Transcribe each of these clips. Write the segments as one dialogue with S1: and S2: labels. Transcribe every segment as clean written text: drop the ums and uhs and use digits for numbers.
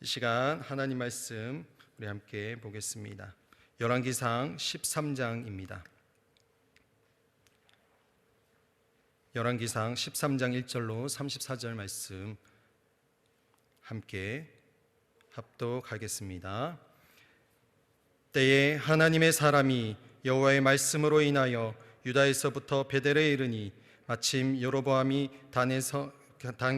S1: 이 시간 하나님 말씀 우리 함께 보겠습니다. 열왕기상 13장입니다. 열왕기상 13장 1절로 34절 말씀 함께 합독하겠습니다. 때에 하나님의 사람이 여호와의 말씀으로 인하여 유다에서부터 베델에 이르니 마침 여로보암이 단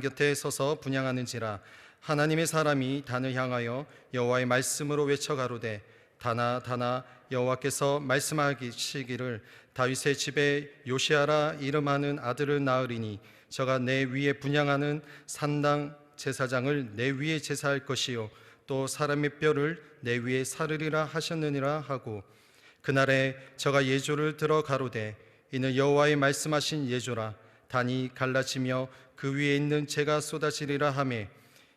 S1: 곁에 서서 분향하는지라. 하나님의 사람이 단을 향하여 여호와의 말씀으로 외쳐 가로되 다나 다나 여호와께서 말씀하시기를 다윗의 집에 요시아라 이름하는 아들을 낳으리니 저가 내 위에 분향하는 산당 제사장을 내 위에 제사할 것이요 또 사람의 뼈를 내 위에 사르리라 하셨느니라 하고, 그날에 저가 예조를 들어 가로되 이는 여호와의 말씀하신 예조라. 단이 갈라지며 그 위에 있는 재가 쏟아지리라 하매,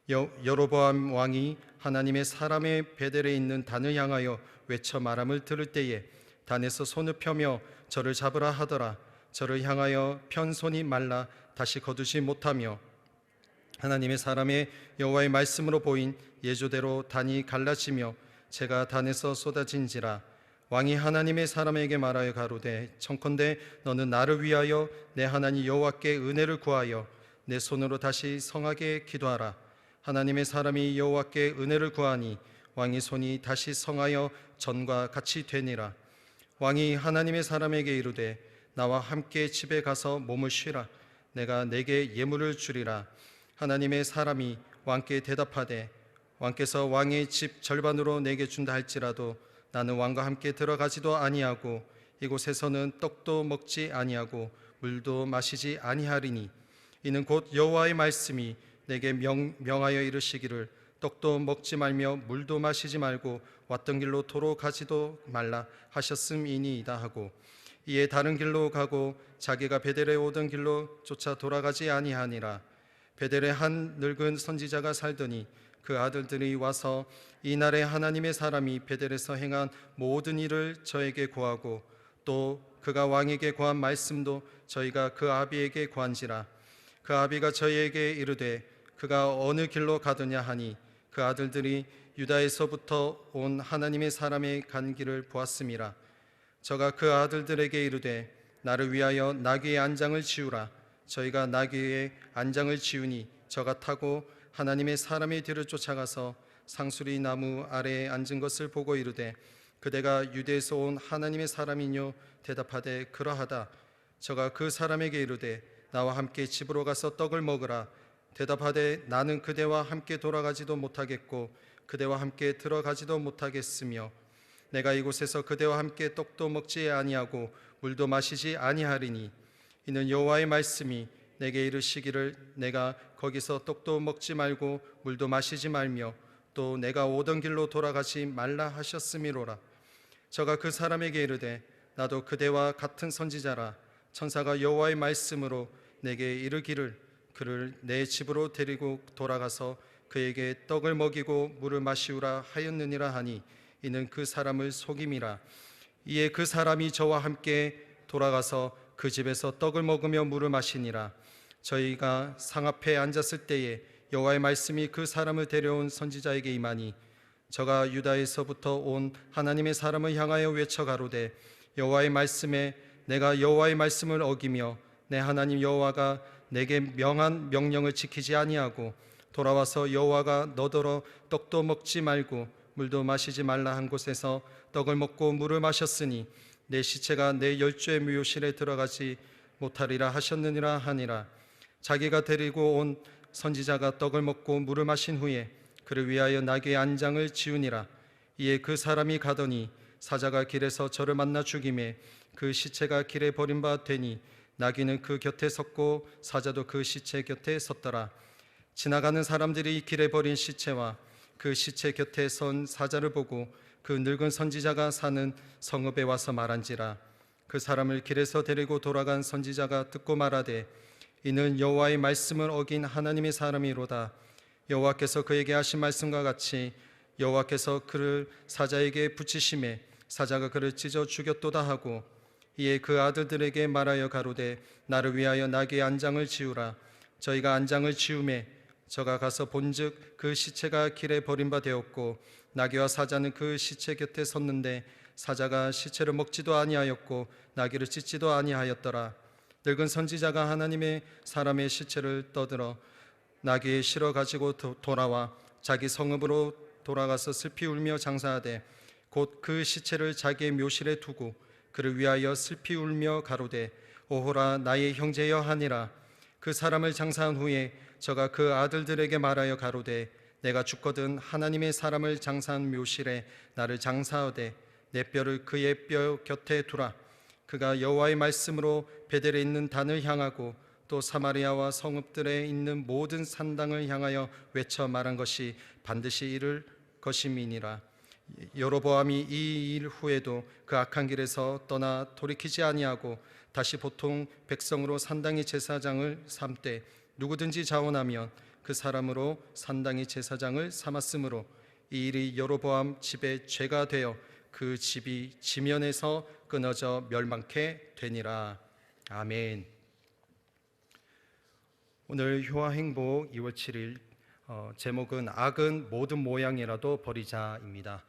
S1: 여로보암 왕이 하나님의 사람의 베델에 있는 단을 향하여 외쳐 말함을 들을 때에 단에서 손을 펴며 저를 잡으라 하더라. 저를 향하여 편 손이 말라 다시 거두지 못하며 하나님의 사람의 여호와의 말씀으로 보인 예조대로 단이 갈라지며 재가 단에서 쏟아진지라. 왕이 하나님의 사람에게 말하여 가로되 청컨대 너는 나를 위하여 내 하나님 여호와께 은혜를 구하여 내 손으로 다시 성하게 기도하라. 하나님의 사람이 여호와께 은혜를 구하니 왕의 손이 다시 성하여 전과 같이 되니라. 왕이 하나님의 사람에게 이르되 나와 함께 집에 가서 몸을 쉬라. 내가 내게 예물을 주리라. 하나님의 사람이 왕께 대답하되 왕께서 왕의 집 절반으로 내게 준다 할지라도 나는 왕과 함께 들어가지도 아니하고 이곳에서는 떡도 먹지 아니하고 물도 마시지 아니하리니 이는 곧 여호와의 말씀이 내게 명하여 이르시기를 떡도 먹지 말며 물도 마시지 말고 왔던 길로 도로 가지도 말라 하셨음이니이다 하고, 이에 다른 길로 가고 자기가 베델에 오던 길로 쫓아 돌아가지 아니하니라. 베델에 한 늙은 선지자가 살더니 그 아들들이 와서 이날에 하나님의 사람이 베델에서 행한 모든 일을 저에게 고하고 또 그가 왕에게 고한 말씀도 저희가 그 아비에게 고한지라. 그 아비가 저희에게 이르되 그가 어느 길로 가더냐 하니 그 아들들이 유다에서부터 온 하나님의 사람의 간 길을 보았음이라. 저가 그 아들들에게 이르되 나를 위하여 나귀의 안장을 지우라. 저희가 나귀의 안장을 지우니 저가 타고 하나님의 사람의 뒤를 쫓아가서 상수리 나무 아래에 앉은 것을 보고 이르되 그대가 유대에서 온 하나님의 사람이뇨? 대답하되 그러하다. 저가 그 사람에게 이르되 나와 함께 집으로 가서 떡을 먹으라. 대답하되 나는 그대와 함께 돌아가지도 못하겠고 그대와 함께 들어가지도 못하겠으며 내가 이곳에서 그대와 함께 떡도 먹지 아니하고 물도 마시지 아니하리니 이는 여호와의 말씀이 내게 이르시기를 내가 거기서 떡도 먹지 말고 물도 마시지 말며 또 내가 오던 길로 돌아가지 말라 하셨음이로라. 저가 그 사람에게 이르되 나도 그대와 같은 선지자라. 천사가 여호와의 말씀으로 내게 이르기를 그를 내 집으로 데리고 돌아가서 그에게 떡을 먹이고 물을 마시우라 하였느니라 하니 이는 그 사람을 속임이라. 이에 그 사람이 저와 함께 돌아가서 그 집에서 떡을 먹으며 물을 마시니라. 저희가 상 앞에 앉았을 때에 여호와의 말씀이 그 사람을 데려온 선지자에게 임하니 저가 유다에서부터 온 하나님의 사람을 향하여 외쳐 가로되 여호와의 말씀에 내가 여호와의 말씀을 어기며 내 하나님 여호와가 내게 명한 명령을 지키지 아니하고 돌아와서 여호와가 너더러 떡도 먹지 말고 물도 마시지 말라 한 곳에서 떡을 먹고 물을 마셨으니 내 시체가 내 열조의 묘실에 들어가지 못하리라 하셨느니라 하니라. 자기가 데리고 온 선지자가 떡을 먹고 물을 마신 후에 그를 위하여 나귀의 안장을 지우니라. 이에 그 사람이 가더니 사자가 길에서 저를 만나 죽임에 그 시체가 길에 버린 바 되니 나귀는 그 곁에 섰고 사자도 그 시체 곁에 섰더라. 지나가는 사람들이 길에 버린 시체와 그 시체 곁에 선 사자를 보고 그 늙은 선지자가 사는 성읍에 와서 말한지라. 그 사람을 길에서 데리고 돌아간 선지자가 듣고 말하되 이는 여호와의 말씀을 어긴 하나님의 사람이로다. 여호와께서 그에게 하신 말씀과 같이 여호와께서 그를 사자에게 붙이심에 사자가 그를 찢어 죽였도다 하고, 이에 그 아들들에게 말하여 가로되 나를 위하여 나귀의 안장을 지우라. 저희가 안장을 지우매 저가 가서 본즉 그 시체가 길에 버림받았고 나귀와 사자는 그 시체 곁에 섰는데 사자가 시체를 먹지도 아니하였고 나귀를 찢지도 아니하였더라. 늙은 선지자가 하나님의 사람의 시체를 떠들어 나귀에 실어 가지고 돌아와 자기 성읍으로 돌아가서 슬피 울며 장사하되 곧 그 시체를 자기의 묘실에 두고 그를 위하여 슬피 울며 가로되 오호라 나의 형제여 하니라. 그 사람을 장사한 후에 저가 그 아들들에게 말하여 가로되 내가 죽거든 하나님의 사람을 장사한 묘실에 나를 장사하되 내 뼈를 그의 뼈 곁에 두라. 그가 여호와의 말씀으로 베델에 있는 단을 향하고 또 사마리아와 성읍들에 있는 모든 산당을 향하여 외쳐 말한 것이 반드시 이룰 것임이니라. 여로보암이 이 일 후에도 그 악한 길에서 떠나 돌이키지 아니하고 다시 보통 백성으로 산당의 제사장을 삼되 누구든지 자원하면 그 사람으로 산당의 제사장을 삼았으므로 이 일이 여로보암 집의 죄가 되어 그 집이 지면에서 끊어져 멸망케 되니라. 아멘. 오늘 효화행복 2월 7일 제목은 악은 모든 모양이라도 버리자입니다.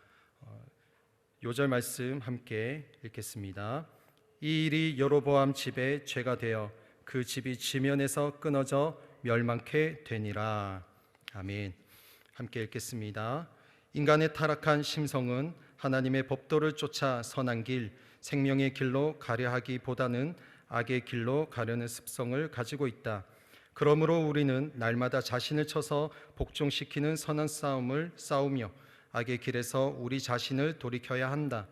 S1: 요절 말씀 함께 읽겠습니다. 이 일이 여로보암 집의 죄가 되어 그 집이 지면에서 끊어져 멸망케 되니라. 아멘. 함께 읽겠습니다. 인간의 타락한 심성은 하나님의 법도를 쫓아 선한 길, 생명의 길로 가려 하기보다는 악의 길로 가려는 습성을 가지고 있다. 그러므로 우리는 날마다 자신을 쳐서 복종시키는 선한 싸움을 싸우며 악의 길에서 우리 자신을 돌이켜야 한다.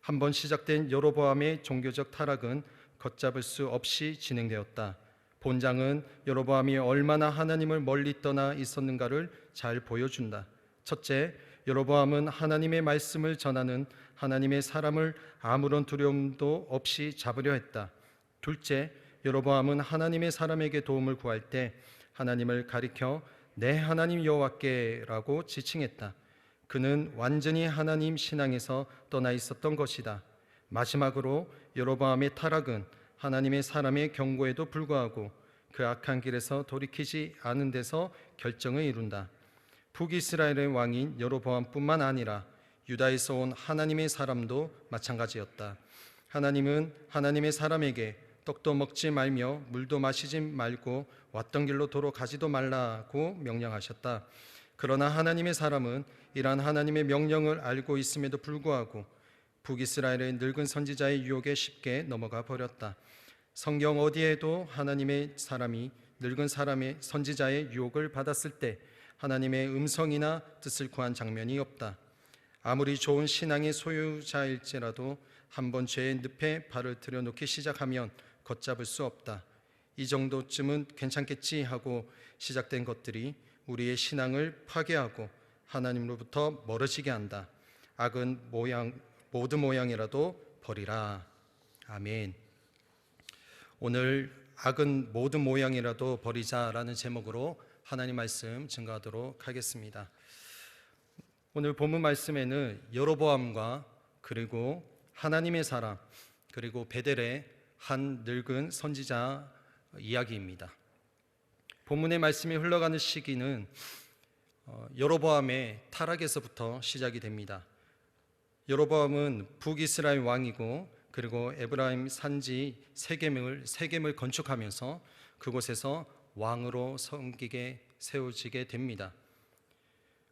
S1: 한번 시작된 여로보암의 종교적 타락은 걷잡을 수 없이 진행되었다. 본장은 여로보암이 얼마나 하나님을 멀리 떠나 있었는가를 잘 보여준다. 첫째, 여로보암은 하나님의 말씀을 전하는 하나님의 사람을 아무런 두려움도 없이 잡으려 했다. 둘째, 여로보암은 하나님의 사람에게 도움을 구할 때 하나님을 가리켜 내 하나님 여호와께라고 지칭했다. 그는 완전히 하나님 신앙에서 떠나 있었던 것이다. 마지막으로 여로보암의 타락은 하나님의 사람의 경고에도 불구하고 그 악한 길에서 돌이키지 않은 데서 결정을 이룬다. 북이스라엘의 왕인 여로보암뿐만 아니라 유다에서 온 하나님의 사람도 마찬가지였다. 하나님은 하나님의 사람에게 떡도 먹지 말며 물도 마시지 말고 왔던 길로 도로 가지도 말라고 명령하셨다. 그러나 하나님의 사람은 이러한 하나님의 명령을 알고 있음에도 불구하고 북이스라엘의 늙은 선지자의 유혹에 쉽게 넘어가 버렸다. 성경 어디에도 하나님의 사람이 늙은 사람의 선지자의 유혹을 받았을 때 하나님의 음성이나 뜻을 구한 장면이 없다. 아무리 좋은 신앙의 소유자일지라도 한번 죄의 늪에 발을 들여놓기 시작하면 걷잡을 수 없다. 이 정도쯤은 괜찮겠지 하고 시작된 것들이 우리의 신앙을 파괴하고 하나님으로부터 멀어지게 한다. 악은 모든 모양이라도 버리라. 아멘. 오늘 악은 모든 모양이라도 버리자라는 제목으로 하나님 말씀 증거하도록 하겠습니다. 오늘 본문 말씀에는 여로보암과 그리고 하나님의 사람 그리고 베델의 한 늙은 선지자 이야기입니다. 본문의 말씀이 흘러가는 시기는 여로보암의 타락에서부터 시작이 됩니다. 여로보암은 북이스라엘 왕이고 그리고 에브라임 산지 세겜을 건축하면서 그곳에서 왕으로 섬기게 세워지게 됩니다.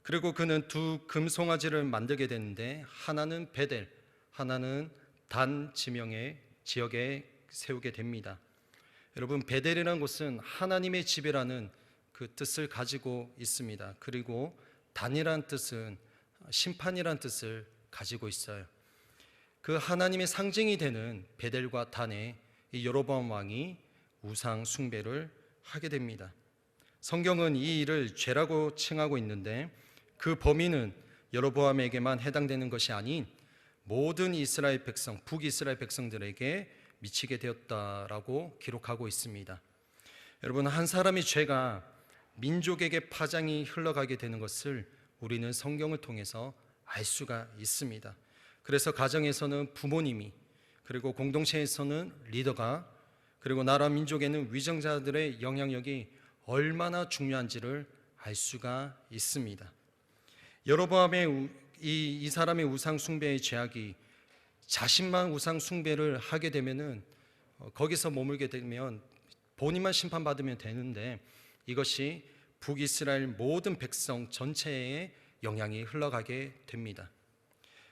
S1: 그리고 그는 두 금송아지를 만들게 되는데 하나는 베델, 하나는 단 지역에 세우게 됩니다. 여러분, 베델이라는 곳은 하나님의 집이라는 그 뜻을 가지고 있습니다. 그리고 단이라는 뜻은 심판이라는 뜻을 가지고 있어요. 그 하나님의 상징이 되는 베델과 단에 이 여로보암 왕이 우상 숭배를 하게 됩니다. 성경은 이 일을 죄라고 칭하고 있는데 그 범위는 여로보암에게만 해당되는 것이 아닌 모든 이스라엘 백성, 북이스라엘 백성들에게 미치게 되었다라고 기록하고 있습니다. 여러분, 한 사람의 죄가 민족에게 파장이 흘러가게 되는 것을 우리는 성경을 통해서 알 수가 있습니다. 그래서 가정에서는 부모님이, 그리고 공동체에서는 리더가, 그리고 나라 민족에는 위정자들의 영향력이 얼마나 중요한지를 알 수가 있습니다. 여로보암의 이 사람의 우상 숭배의 죄악이 자신만 우상 숭배를 하게 되면은 거기서 머물게 되면 본인만 심판받으면 되는데 이것이 북이스라엘 모든 백성 전체에 영향이 흘러가게 됩니다.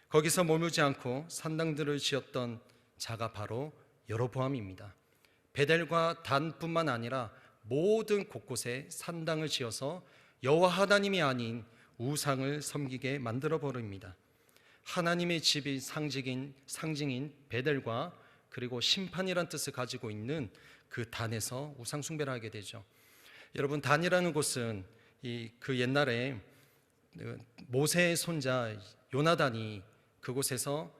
S1: 거기서 머물지 않고 산당들을 지었던 자가 바로 여로보암입니다. 베델과 단뿐만 아니라 모든 곳곳에 산당을 지어서 여호와 하나님이 아닌 우상을 섬기게 만들어 버립니다. 하나님의 집이 상징인 베델과 그리고 심판이란 뜻을 가지고 있는 그 단에서 우상 숭배를 하게 되죠. 여러분, 단이라는 곳은 그 옛날에 모세의 손자 요나단이 그곳에서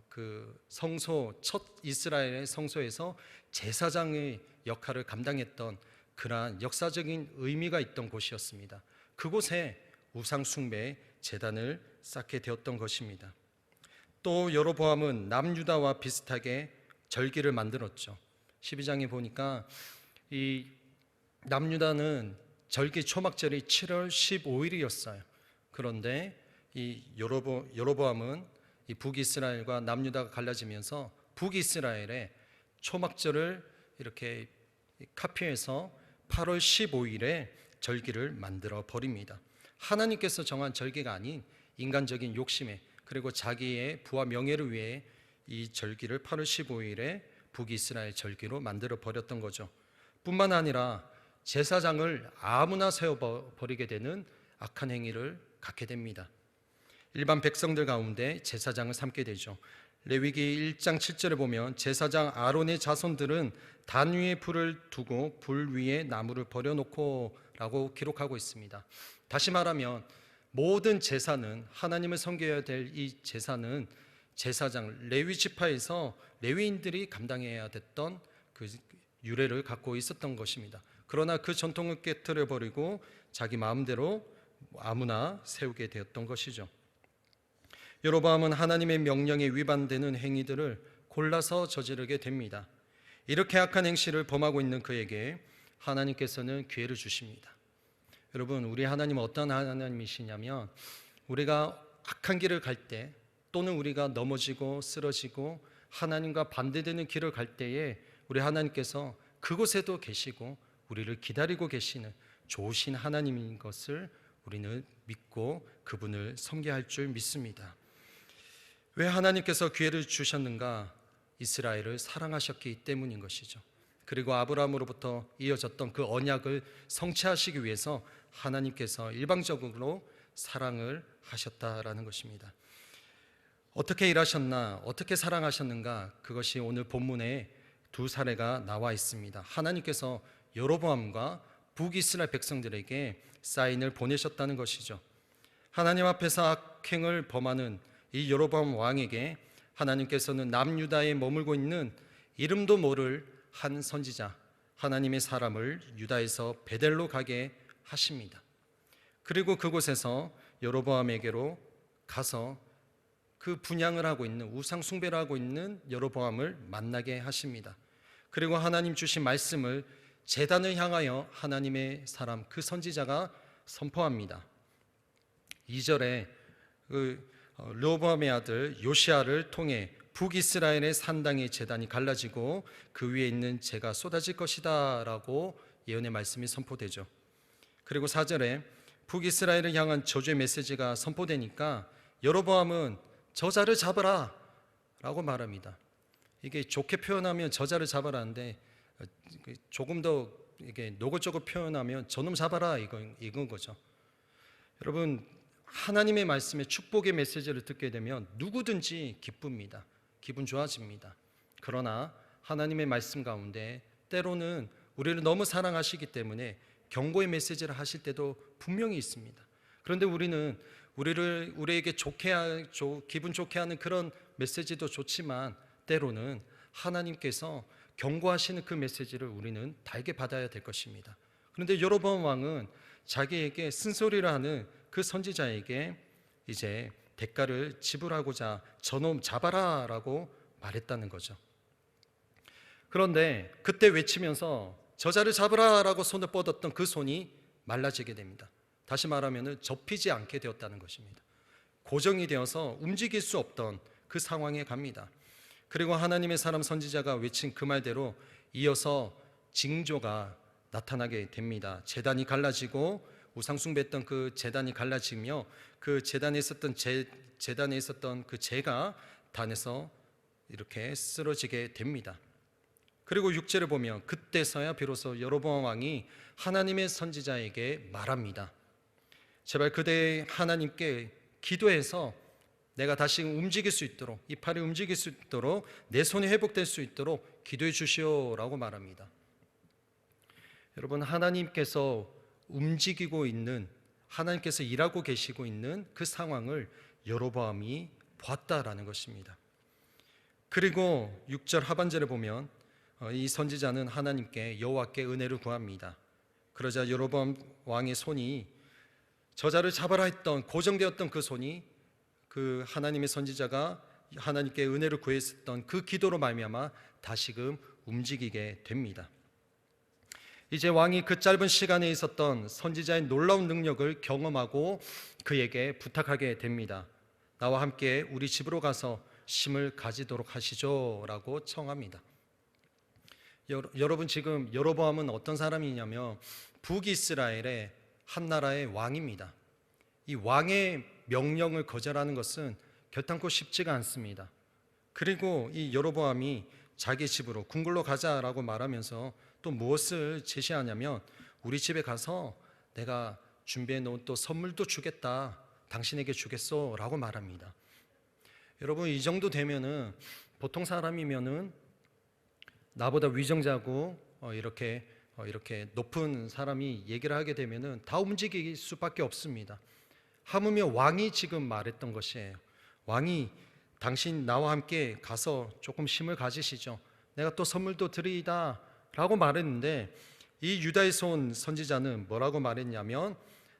S1: 그 성소 첫 이스라엘의 성소에서 제사장의 역할을 감당했던 그러한 역사적인 의미가 있던 곳이었습니다. 그곳에 우상 숭배 제단을 쌓게 되었던 것입니다. 또 여로보암은 남유다와 비슷하게 절기를 만들었죠. 12장에 보니까 이 남유다는 절기 초막절이 7월 15일이었어요. 그런데 이 여로보암은 이 북이스라엘과 남유다가 갈라지면서 북이스라엘의 초막절을 이렇게 카피해서 8월 15일에 절기를 만들어 버립니다. 하나님께서 정한 절기가 아닌 인간적인 욕심에 그리고 자기의 부와 명예를 위해 이 절기를 8월 15일에 북이스라엘 절기로 만들어 버렸던 거죠. 뿐만 아니라 제사장을 아무나 세워버리게 되는 악한 행위를 갖게 됩니다. 일반 백성들 가운데 제사장을 삼게 되죠. 레위기 1장 7절에 보면 제사장 아론의 자손들은 단 위에 불을 두고 불 위에 나무를 버려놓고 라고 기록하고 있습니다. 다시 말하면 모든 제사는, 하나님을 섬겨야 될 이 제사는 제사장 레위 지파에서 레위인들이 감당해야 됐던 그 유래를 갖고 있었던 것입니다. 그러나 그 전통을 깨트려 버리고 자기 마음대로 아무나 세우게 되었던 것이죠. 여로보암은 하나님의 명령에 위반되는 행위들을 골라서 저지르게 됩니다. 이렇게 악한 행실을 범하고 있는 그에게 하나님께서는 기회를 주십니다. 여러분, 우리 하나님은 어떤 하나님이시냐면 우리가 악한 길을 갈 때 또는 우리가 넘어지고 쓰러지고 하나님과 반대되는 길을 갈 때에 우리 하나님께서 그곳에도 계시고 우리를 기다리고 계시는 좋으신 하나님인 것을 우리는 믿고 그분을 섬겨야 할 줄 믿습니다. 왜 하나님께서 기회를 주셨는가? 이스라엘을 사랑하셨기 때문인 것이죠. 그리고 아브라함으로부터 이어졌던 그 언약을 성취하시기 위해서 하나님께서 일방적으로 사랑을 하셨다라는 것입니다. 어떻게 일하셨나, 어떻게 사랑하셨는가, 그것이 오늘 본문에 두 사례가 나와 있습니다. 하나님께서 여로보암과 북이스라엘 백성들에게 사인을 보내셨다는 것이죠. 하나님 앞에서 악행을 범하는 이 여로보암 왕에게 하나님께서는 남유다에 머물고 있는 이름도 모를 한 선지자, 하나님의 사람을 유다에서 베델로 가게 하십니다. 그리고 그곳에서 여로보암에게로 가서 그 분향을 하고 있는, 우상 숭배를 하고 있는 여로보암을 만나게 하십니다. 그리고 하나님 주신 말씀을 제단을 향하여 하나님의 사람, 그 선지자가 선포합니다. 2절에 르호보암의 아들 요시아를 통해 북이스라엘의 산당의 제단이 갈라지고 그 위에 있는 재가 쏟아질 것이다 라고 예언의 말씀이 선포되죠. 그리고 4절에 북이스라엘을 향한 저주의 메시지가 선포되니까 여로보암은 저자를 잡아라 라고 말합니다. 이게 좋게 표현하면 저자를 잡아라는데 조금 더 이게 노골적으로 표현하면 저놈 잡아라 이건 거죠. 여러분, 하나님의 말씀에 축복의 메시지를 듣게 되면 누구든지 기쁩니다. 기분 좋아집니다. 그러나 하나님의 말씀 가운데 때로는 우리를 너무 사랑하시기 때문에 경고의 메시지를 하실 때도 분명히 있습니다. 그런데 우리는 우리에게 기분 좋게 하는 그런 메시지도 좋지만 때로는 하나님께서 경고하시는 그 메시지를 우리는 달게 받아야 될 것입니다. 그런데 여로보암 왕은 자기에게 쓴소리를 하는 그 선지자에게 이제 대가를 지불하고자 저놈 잡아라 라고 말했다는 거죠. 그런데 그때 외치면서 저자를 잡으라 라고 손을 뻗었던 그 손이 말라지게 됩니다. 다시 말하면 접히지 않게 되었다는 것입니다. 고정이 되어서 움직일 수 없던 그 상황에 갑니다. 그리고 하나님의 사람 선지자가 외친 그 말대로 이어서 징조가 나타나게 됩니다. 제단이 갈라지고 우상 숭배했던 그 제단이 갈라지며 그 제단에 있었던 그 재가 단에서 이렇게 쓰러지게 됩니다. 그리고 6절을 보면 그때서야 비로소 여로보암 왕이 하나님의 선지자에게 말합니다. 제발 그대 하나님께 기도해서 내가 다시 움직일 수 있도록, 이 팔이 움직일 수 있도록, 내 손이 회복될 수 있도록 기도해 주시오라고 말합니다. 여러분, 하나님께서 움직이고 있는, 하나님께서 일하고 계시고 있는 그 상황을 여로보암이 봤다라는 것입니다. 그리고 6절 하반절에 보면 이 선지자는 하나님께 여호와께 은혜를 구합니다. 그러자 여로보암 왕의 손이, 저자를 잡아라 했던 고정되었던 그 손이 그 하나님의 선지자가 하나님께 은혜를 구했었던 그 기도로 말미암아 다시금 움직이게 됩니다. 이제 왕이 그 짧은 시간에 있었던 선지자의 놀라운 능력을 경험하고 그에게 부탁하게 됩니다. 나와 함께 우리 집으로 가서 심을 가지도록 하시죠 라고 청합니다. 여러분, 지금 여로보암은 어떤 사람이냐면 북이스라엘의 한 나라의 왕입니다. 이 왕의 명령을 거절하는 것은 결단코 쉽지가 않습니다. 그리고 이 여로보암이 자기 집으로 궁궐로 가자라고 말하면서 또 무엇을 제시하냐면 우리 집에 가서 내가 준비해 놓은 또 선물도 주겠다, 당신에게 주겠소 라고 말합니다. 여러분, 이 정도 되면은 보통 사람이면은 나보다 위정자고 이렇게 높은 사람이 얘기를 하게 되면은 다 움직일 수밖에 없습니다. 하물며 왕이 지금 말했던 것이에요. 왕이 당신 나와 함께 가서 조금 힘을 가지시죠. 내가 또 선물도 드리이다 라고 말했는데 이 유다에서 온 선지자는 뭐라고 말했냐면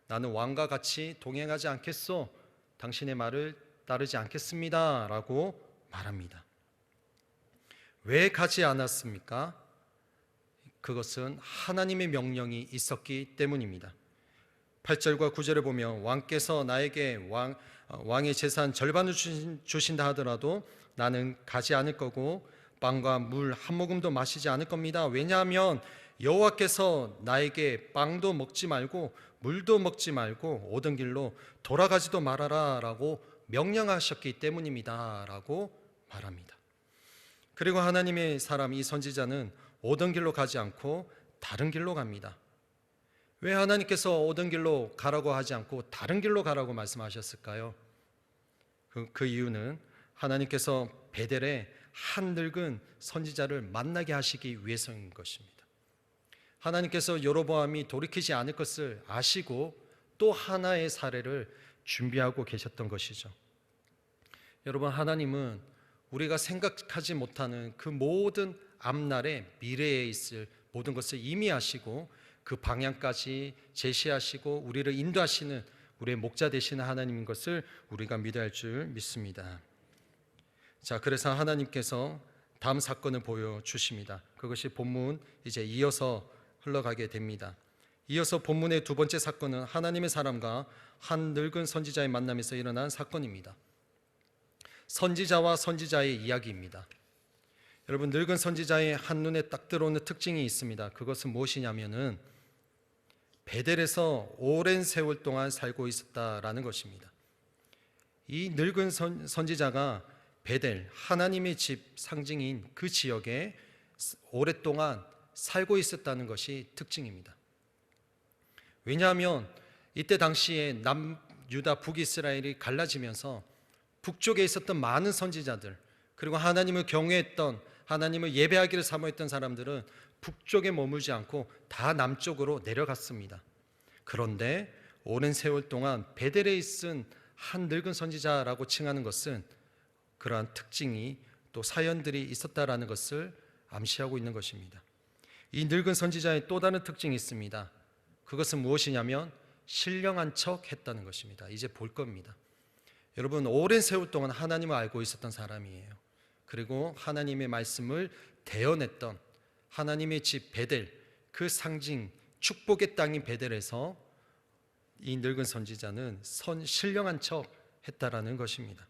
S1: 나는 왕과 같이 동행하지 않겠소. 당신의 말을 따르지 않겠습니다 라고 말합니다. 왜 가지 않았습니까? 그것은 하나님의 명령이 있었기 때문입니다. 8절과 9절에 보면 왕께서 나에게 왕의 재산 절반을 주신다 하더라도 나는 가지 않을 거고 빵과 물 한 모금도 마시지 않을 겁니다. 왜냐하면 여호와께서 나에게 빵도 먹지 말고 물도 먹지 말고 오던 길로 돌아가지도 말아라 라고 명령하셨기 때문입니다 라고 말합니다. 그리고 하나님의 사람 이 선지자는 오던 길로 가지 않고 다른 길로 갑니다. 왜 하나님께서 오던 길로 가라고 하지 않고 다른 길로 가라고 말씀하셨을까요? 그 이유는 하나님께서 베델에 한 늙은 선지자를 만나게 하시기 위해서인 것입니다. 하나님께서 여로보암이 돌이키지 않을 것을 아시고 또 하나의 사례를 준비하고 계셨던 것이죠. 여러분, 하나님은 우리가 생각하지 못하는 그 모든 앞날의 미래에 있을 모든 것을 이미 아시고 그 방향까지 제시하시고 우리를 인도하시는 우리의 목자 되시는 하나님인 것을 우리가 믿어야 할 줄 믿습니다. 자, 그래서 하나님께서 다음 사건을 보여주십니다. 그것이 본문 이제 이어서 흘러가게 됩니다. 이어서 본문의 두 번째 사건은 하나님의 사람과 한 늙은 선지자의 만남에서 일어난 사건입니다. 선지자와 선지자의 이야기입니다. 여러분, 늙은 선지자의 한눈에 딱 들어오는 특징이 있습니다. 그것은 무엇이냐면은 베델에서 오랜 세월 동안 살고 있었다라는 것입니다. 이 늙은 선지자가 베델, 하나님의 집 상징인 그 지역에 오랫동안 살고 있었다는 것이 특징입니다. 왜냐하면 이때 당시에 남유다 북이스라엘이 갈라지면서 북쪽에 있었던 많은 선지자들, 그리고 하나님을 경외했던, 하나님을 예배하기를 사모했던 사람들은 북쪽에 머물지 않고 다 남쪽으로 내려갔습니다. 그런데 오랜 세월 동안 베델에 있은 한 늙은 선지자라고 칭하는 것은 그러한 특징이 또 사연들이 있었다라는 것을 암시하고 있는 것입니다. 이 늙은 선지자의 또 다른 특징이 있습니다. 그것은 무엇이냐면 신령한 척 했다는 것입니다. 이제 볼 겁니다. 여러분, 오랜 세월 동안 하나님을 알고 있었던 사람이에요. 그리고 하나님의 말씀을 대언했던 하나님의 집 베델, 그 상징 축복의 땅인 베델에서 이 늙은 선지자는 신령한 척 했다라는 것입니다.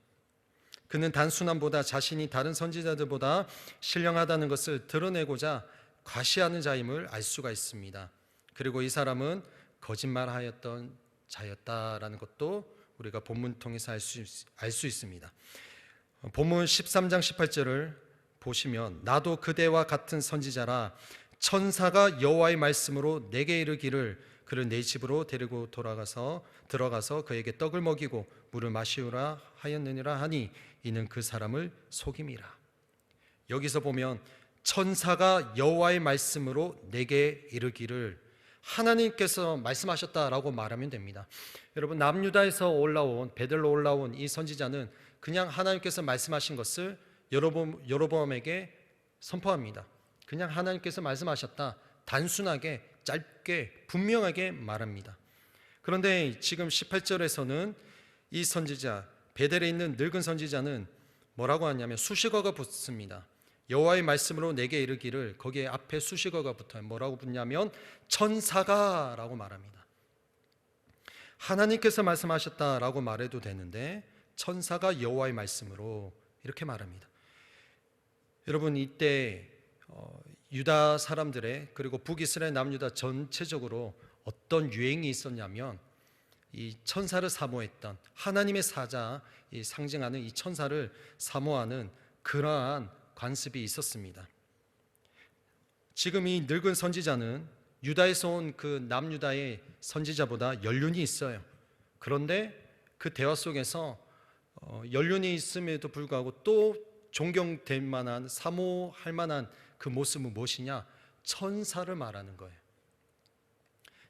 S1: 그는 단순함보다 자신이 다른 선지자들보다 신령하다는 것을 드러내고자 과시하는 자임을 알 수가 있습니다. 그리고 이 사람은 거짓말하였던 자였다라는 것도 우리가 본문 통해서 알 수 있습니다. 본문 13장 18절을 보시면 나도 그대와 같은 선지자라 천사가 여호와의 말씀으로 내게 이르기를 그를 내 집으로 데리고 들어가서 그에게 떡을 먹이고 물을 마시우라 하였느니라 하니 이는 그 사람을 속임이라. 여기서 보면 천사가 여호와의 말씀으로 내게 이르기를 하나님께서 말씀하셨다라고 말하면 됩니다. 여러분, 남유다에서 베들로 올라온 이 선지자는 그냥 하나님께서 말씀하신 것을 여로보암에게 선포합니다. 그냥 하나님께서 말씀하셨다, 단순하게 짧게 분명하게 말합니다. 그런데 지금 18절에서는 이 선지자, 베델에 있는 늙은 선지자는 뭐라고 하냐면 수식어가 붙습니다. 여호와의 말씀으로 내게 이르기를, 거기에 앞에 수식어가 붙어요. 뭐라고 붙냐면 천사가 라고 말합니다. 하나님께서 말씀하셨다라고 말해도 되는데 천사가 여호와의 말씀으로 이렇게 말합니다. 여러분, 이때 유다 사람들의, 그리고 북이스라엘 남유다 전체적으로 어떤 유행이 있었냐면 이 천사를 사모했던, 하나님의 사자 상징하는 이 천사를 사모하는 그러한 관습이 있었습니다. 지금 이 늙은 선지자는 유다에서 온 그 남유다의 선지자보다 연륜이 있어요. 그런데 그 대화 속에서 연륜이 있음에도 불구하고 또 존경될 만한, 사모할 만한 그 모습은 무엇이냐? 천사를 말하는 거예요.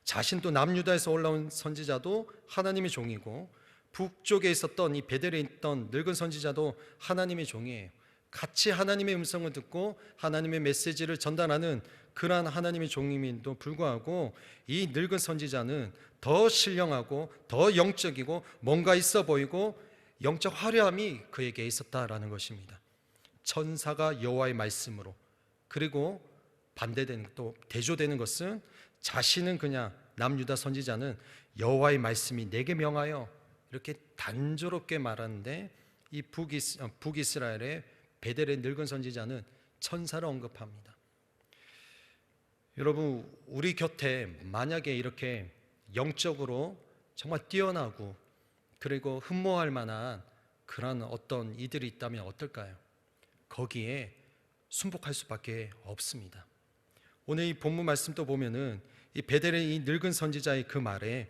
S1: 자신도 남유다에서 올라온 선지자도 하나님의 종이고 북쪽에 있었던 이 베델에 있던 늙은 선지자도 하나님의 종이에요. 같이 하나님의 음성을 듣고 하나님의 메시지를 전달하는 그러한 하나님의 종임에도 불구하고 이 늙은 선지자는 더 신령하고 더 영적이고 뭔가 있어 보이고 영적 화려함이 그에게 있었다라는 것입니다. 천사가 여호와의 말씀으로, 그리고 반대되는, 또 대조되는 것은 자신은 그냥, 남유다 선지자는 여호와의 말씀이 내게 명하여 이렇게 단조롭게 말하는데 이 북이스라엘의 베델의 늙은 선지자는 천사를 언급합니다. 여러분, 우리 곁에 만약에 이렇게 영적으로 정말 뛰어나고 그리고 흠모할 만한 그런 어떤 이들이 있다면 어떨까요? 거기에 순복할 수밖에 없습니다. 오늘 이 본문 말씀도 보면은 이 베델의 이 늙은 선지자의 그 말에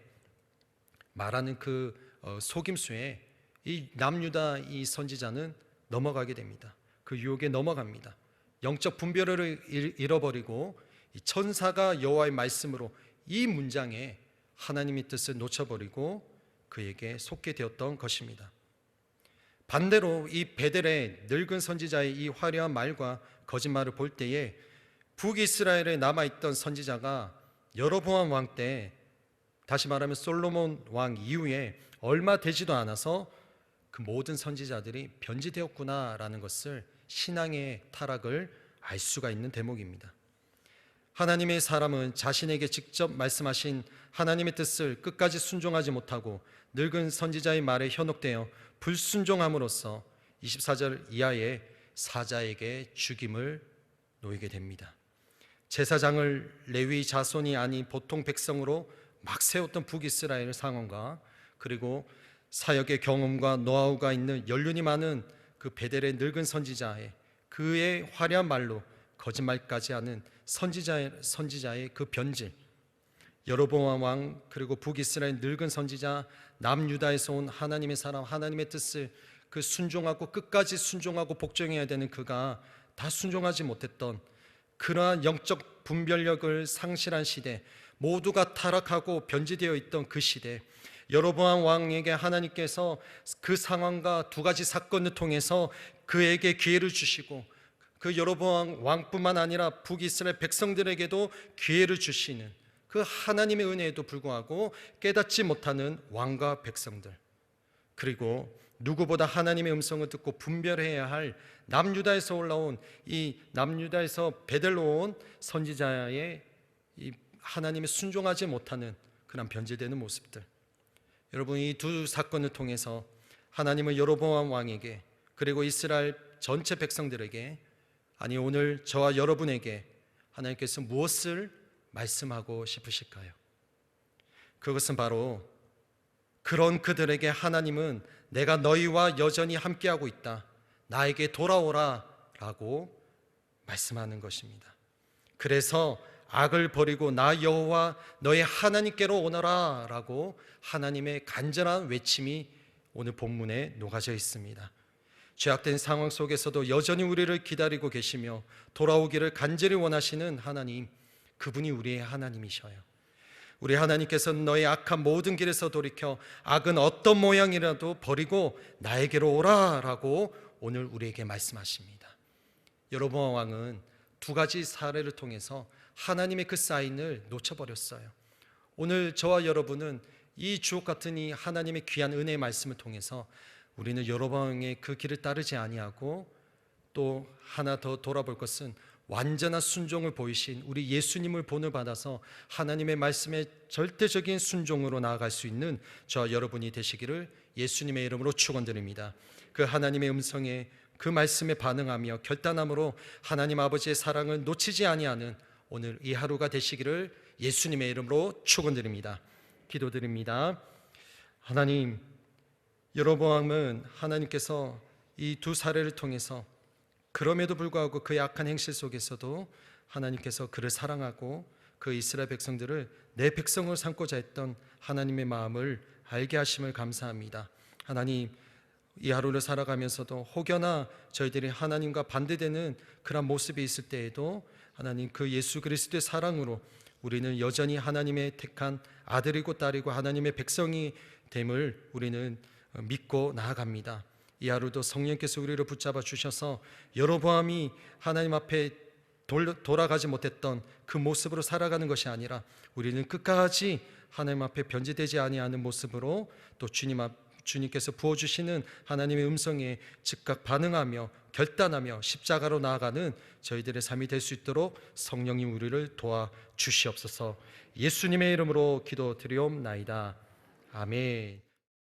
S1: 말하는 그 속임수에 이 남유다 이 선지자는 넘어가게 됩니다. 그 유혹에 넘어갑니다. 영적 분별을 잃어버리고 이 천사가 여호와의 말씀으로, 이 문장에 하나님의 뜻을 놓쳐버리고 그에게 속게 되었던 것입니다. 반대로 이 베델의 늙은 선지자의 이 화려한 말과 거짓말을 볼 때에 북이스라엘에 남아있던 선지자가 여로보암 왕 때, 다시 말하면 솔로몬 왕 이후에 얼마 되지도 않아서 그 모든 선지자들이 변질되었구나라는 것을, 신앙의 타락을 알 수가 있는 대목입니다. 하나님의 사람은 자신에게 직접 말씀하신 하나님의 뜻을 끝까지 순종하지 못하고 늙은 선지자의 말에 현혹되어 불순종함으로써 24절 이하의 사자에게 죽임을 놓이게 됩니다. 제사장을 레위 자손이 아닌 보통 백성으로 막 세웠던 북이스라엘 상황과, 그리고 사역의 경험과 노하우가 있는 연륜이 많은 그 베델의 늙은 선지자의, 그의 화려한 말로 거짓말까지 하는 선지자의 그 변질, 여로보암 왕, 그리고 북이스라엘 늙은 선지자, 남유다에서 온 하나님의 사람, 하나님의 뜻을 그 순종하고 끝까지 순종하고 복종해야 되는 그가 다 순종하지 못했던 그러한 영적 분별력을 상실한 시대, 모두가 타락하고 변질되어 있던 그 시대, 여로보암 왕에게 하나님께서 그 상황과 두 가지 사건을 통해서 그에게 기회를 주시고, 그 여로보암 왕뿐만 아니라 북이스라엘 백성들에게도 기회를 주시는 그 하나님의 은혜에도 불구하고 깨닫지 못하는 왕과 백성들, 그리고 누구보다 하나님의 음성을 듣고 분별해야 할 남유다에서 올라온, 이 남유다에서 베델로 온 선지자의 이 하나님의 순종하지 못하는 그런 변질되는 모습들, 여러분, 이 두 사건을 통해서 하나님은 여로보암 왕에게, 그리고 이스라엘 전체 백성들에게, 아니 오늘 저와 여러분에게 하나님께서 무엇을 말씀하고 싶으실까요? 그것은 바로 그런 그들에게 하나님은 내가 너희와 여전히 함께하고 있다, 나에게 돌아오라 라고 말씀하는 것입니다. 그래서 악을 버리고 나 여호와 너의 하나님께로 오너라 라고 하나님의 간절한 외침이 오늘 본문에 녹아져 있습니다. 죄악된 상황 속에서도 여전히 우리를 기다리고 계시며 돌아오기를 간절히 원하시는 하나님, 그분이 우리의 하나님이셔요. 우리 하나님께서는 너의 악한 모든 길에서 돌이켜 악은 어떤 모양이라도 버리고 나에게로 오라 라고 오늘 우리에게 말씀하십니다. 여로보암 왕은 두 가지 사례를 통해서 하나님의 그 사인을 놓쳐버렸어요. 오늘 저와 여러분은 이 주옥 같은 이 하나님의 귀한 은혜의 말씀을 통해서 우리는 여로보암의 그 길을 따르지 아니하고, 또 하나 더 돌아볼 것은 완전한 순종을 보이신 우리 예수님을 본을 받아서 하나님의 말씀에 절대적인 순종으로 나아갈 수 있는 저와 여러분이 되시기를 예수님의 이름으로 축원드립니다. 그 하나님의 음성에, 그 말씀에 반응하며 결단함으로 하나님 아버지의 사랑을 놓치지 아니하는 오늘 이 하루가 되시기를 예수님의 이름으로 축원드립니다. 기도드립니다. 하나님, 여로보암은 하나님께서 이 두 사례를 통해서 그럼에도 불구하고 그의 악한 행실 속에서도 하나님께서 그를 사랑하고 그 이스라엘 백성들을 내 백성을 삼고자 했던 하나님의 마음을 알게 하심을 감사합니다. 하나님, 이 하루를 살아가면서도 혹여나 저희들이 하나님과 반대되는 그런 모습이 있을 때에도 하나님 그 예수 그리스도의 사랑으로 우리는 여전히 하나님의 택한 아들이고 딸이고 하나님의 백성이 됨을 우리는 믿고 나아갑니다. 이 하루도 성령께서 우리를 붙잡아 주셔서 여로보암이 하나님 앞에 돌아가지 못했던 그 모습으로 살아가는 것이 아니라 우리는 끝까지 하나님 앞에 변질되지 아니하는 모습으로 또 주님께서 부어주시는 하나님의 음성에 즉각 반응하며 결단하며 십자가로 나아가는 저희들의 삶이 될 수 있도록 성령님 우리를 도와주시옵소서. 예수님의 이름으로 기도드리옵나이다. 아멘.